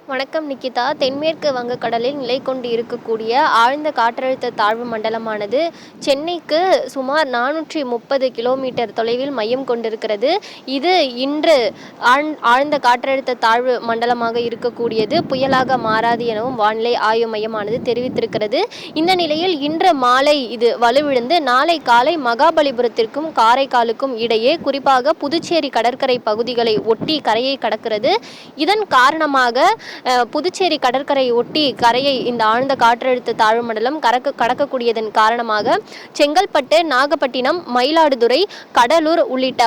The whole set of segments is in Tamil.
வணக்கம் நிக்கிதா. தென்மேற்கு வங்கக்கடலில் நிலை கொண்டு இருக்கக்கூடிய ஆழ்ந்த காற்றழுத்த தாழ்வு மண்டலமானது சென்னைக்கு சுமார் 430 கிலோமீட்டர் தொலைவில் மையம் கொண்டிருக்கிறது. இது இன்று ஆழ்ந்த காற்றழுத்த தாழ்வு மண்டலமாக இருக்கக்கூடியது புயலாக மாறாது எனவும் வானிலை ஆய்வு மையமானது தெரிவித்திருக்கிறது. இந்த நிலையில் இன்று மாலை இது வலுவிழந்து நாளை காலை மகாபலிபுரத்திற்கும் காரைக்காலுக்கும் இடையே குறிப்பாக புதுச்சேரி கடற்கரை பகுதிகளை ஒட்டி கரையை கடக்கிறது. இதன் காரணமாக புதுச்சேரி கடற்கரையை ஒட்டி கரையை இந்த ஆழ்ந்த காற்றழுத்த தாழ்வு மண்டலம் கடக்கக்கூடியதன் காரணமாக செங்கல்பட்டு, நாகப்பட்டினம், மயிலாடுதுறை, கடலூர் உள்ளிட்ட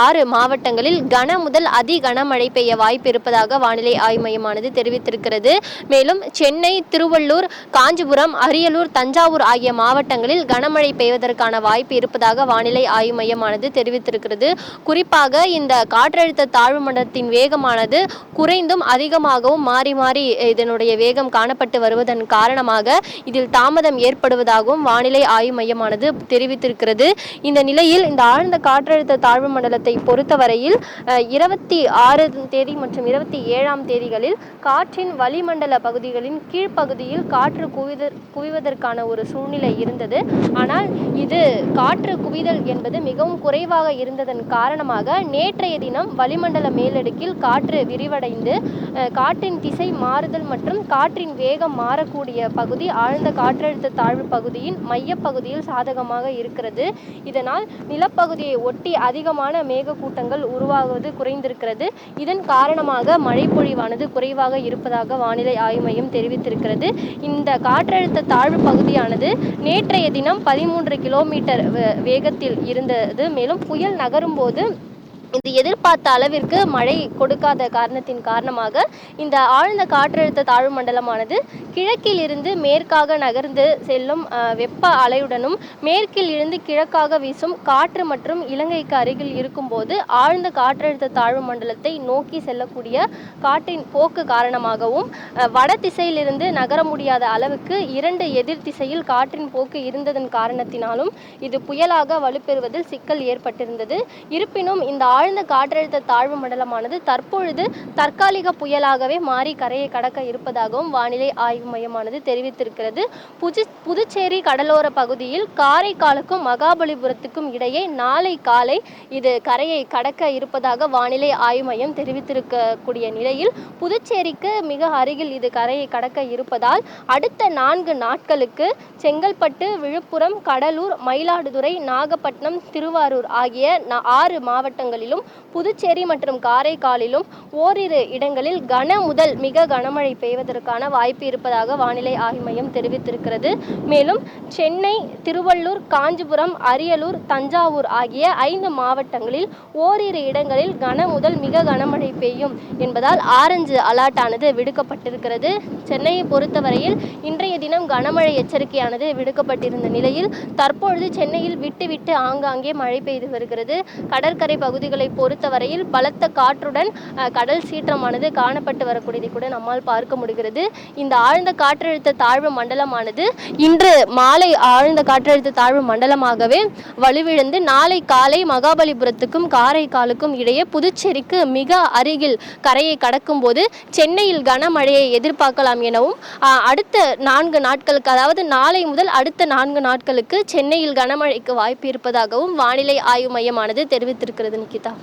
6 மாவட்டங்களில் கன முதல் அதி கனமழை பெய்ய வாய்ப்பு இருப்பதாக வானிலை ஆய்வு மையமானது தெரிவித்திருக்கிறது. மேலும் சென்னை, திருவள்ளூர், காஞ்சிபுரம், அரியலூர், தஞ்சாவூர் ஆகிய மாவட்டங்களில் கனமழை பெய்வதற்கான வாய்ப்பு இருப்பதாக வானிலை ஆய்வு மையமானது தெரிவித்திருக்கிறது. குறிப்பாக இந்த காற்றழுத்த தாழ்வு மண்டலத்தின் வேகமானது குறைந்தும் அதிகமாகவும் மாறி மாறி இதனுடைய வேகம் காணப்பட்டு வருவதன் காரணமாக இதில் தாமதம் ஏற்படுவதாகவும் வானிலை ஆய்வு மையமானது தெரிவித்திருக்கிறது. இந்த நிலையில் இந்த ஆழ்ந்த காற்றழுத்த தாழ்வு மண்டலத்தை பொறுத்தவரையில் 26 தேதி மற்றும் 27 தேதிகளில் காற்றின் வளிமண்டல பகுதிகளின் கீழ்ப்பகுதியில் காற்று குவிவதற்கான ஒரு சூழ்நிலை இருந்தது. ஆனால் இது காற்று குவிதல் என்பது மிகவும் குறைவாக இருந்ததன் காரணமாக நேற்றைய தினம் வளிமண்டல மேலடுக்கில் காற்று விரிவடைந்து காற்றின் திசை மாறுதல் மற்றும் காற்றின் வேகம் மாறக்கூடிய பகுதி ஆழ்ந்த காற்றழுத்த தாழ்வு பகுதியின் மையப்பகுதியில் சாதகமாக இருக்கிறது. இதனால் நிலப்பகுதியை ஒட்டி அதிகமான மேகக்கூட்டங்கள் உருவாகுவது குறைந்திருக்கிறது. இதன் காரணமாக மழைப்பொழிவானது குறைவாக இருப்பதாக வானிலை ஆய்வு மையம் தெரிவித்திருக்கிறது. இந்த காற்றழுத்த தாழ்வு பகுதியானது நேற்றைய தினம் 13 கிலோமீட்டர் வேகத்தில் இருந்தது. மேலும் புயல் நகரும் போது இது எதிர்பார்த்த அளவிற்கு மழை கொடுக்காத காரணத்தின் காரணமாக இந்த ஆழ்ந்த காற்றழுத்த தாழ்வு மண்டலமானது கிழக்கில் இருந்து மேற்காக நகர்ந்து செல்லும் வெப்ப அலையுடனும் மேற்கில் இருந்து கிழக்காக வீசும் காற்று மற்றும் இலங்கைக்கு அருகில் இருக்கும்போது ஆழ்ந்த காற்றழுத்த தாழ்வு மண்டலத்தை நோக்கி செல்லக்கூடிய காற்றின் போக்கு காரணமாகவும் வட திசையிலிருந்து நகர முடியாத அளவுக்கு 2 எதிர் திசையில் காற்றின் போக்கு இருந்ததன் காரணத்தினாலும் இது புயலாக வலுப்பெறுவதில் சிக்கல் ஏற்பட்டிருந்தது. இருப்பினும் இந்த ஆழ்ந்த காற்றழுத்த தாழ்வு மண்டலமானது தற்பொழுது தற்காலிக புயலாகவே மாறி கரையை கடக்க இருப்பதாகவும் வானிலை ஆய்வு மையமானது தெரிவித்திருக்கிறது. புதுச்சேரி கடலோர பகுதியில் காரைக்காலுக்கும் மகாபலிபுரத்துக்கும் இடையே நாளை காலை இது கரையை கடக்க இருப்பதாக வானிலை ஆய்வு மையம் தெரிவித்திருக்கக்கூடிய நிலையில் புதுச்சேரிக்கு மிக அருகில் இது கரையை கடக்க இருப்பதால் அடுத்த 4 நாட்களுக்கு செங்கல்பட்டு, விழுப்புரம், கடலூர், மயிலாடுதுறை, நாகப்பட்டினம், திருவாரூர் ஆகிய 6 மாவட்டங்களிலும் புதுச்சேரி மற்றும் காரைக்காலிலும் ஓரிரு இடங்களில் கன முதல் மிக கனமழை பெய்வதற்கான வாய்ப்பு இருப்பதாக வானிலை ஆய்வு மையம் தெரிவித்திருக்கிறது. மேலும் சென்னை, திருவள்ளூர், காஞ்சிபுரம், அரியலூர், தஞ்சாவூர் ஆகிய 5 மாவட்டங்களில் ஓரிரு இடங்களில் கன முதல் மிக கனமழை பெய்யும் என்பதால் ஆரஞ்சு அலர்ட் ஆனது விடுக்கப்பட்டிருக்கிறது. சென்னையை பொறுத்தவரையில் இன்றைய தினம் கனமழை எச்சரிக்கையானது விடுக்கப்பட்டிருந்த நிலையில் தற்பொழுது சென்னையில் விட்டு விட்டு ஆங்காங்கே மழை பெய்து வருகிறது. கடற்கரை பகுதிகளை பொறுத்தவரையில் பலத்த காற்றுடன் கடல் சீற்றமானது காணப்பட்டு வரக்கூடியதை கூட நம்மால் பார்க்க முடிகிறது. இந்த ஆழ்ந்த காற்றழுத்த தாழ்வு மண்டலமானது இன்று மாலை ஆழ்ந்த காற்றழுத்த தாழ்வு மண்டலமாகவே வலுவிழந்து நாளை காலை மகாபலிபுரத்துக்கும் காரைக்காலுக்கும் இடையே புதுச்சேரிக்கு மிக அருகில் கரையை கடக்கும் போது சென்னையில் கனமழையை எதிர்பார்க்கலாம் எனவும் அடுத்த 4 நாட்களுக்கு அதாவது நாளை முதல் அடுத்த 4 நாட்களுக்கு சென்னையில் கனமழைக்கு வாய்ப்பு இருப்பதாகவும் வானிலை ஆய்வு மையமானது தெரிவித்திருக்கிறது. நிக்கிதா.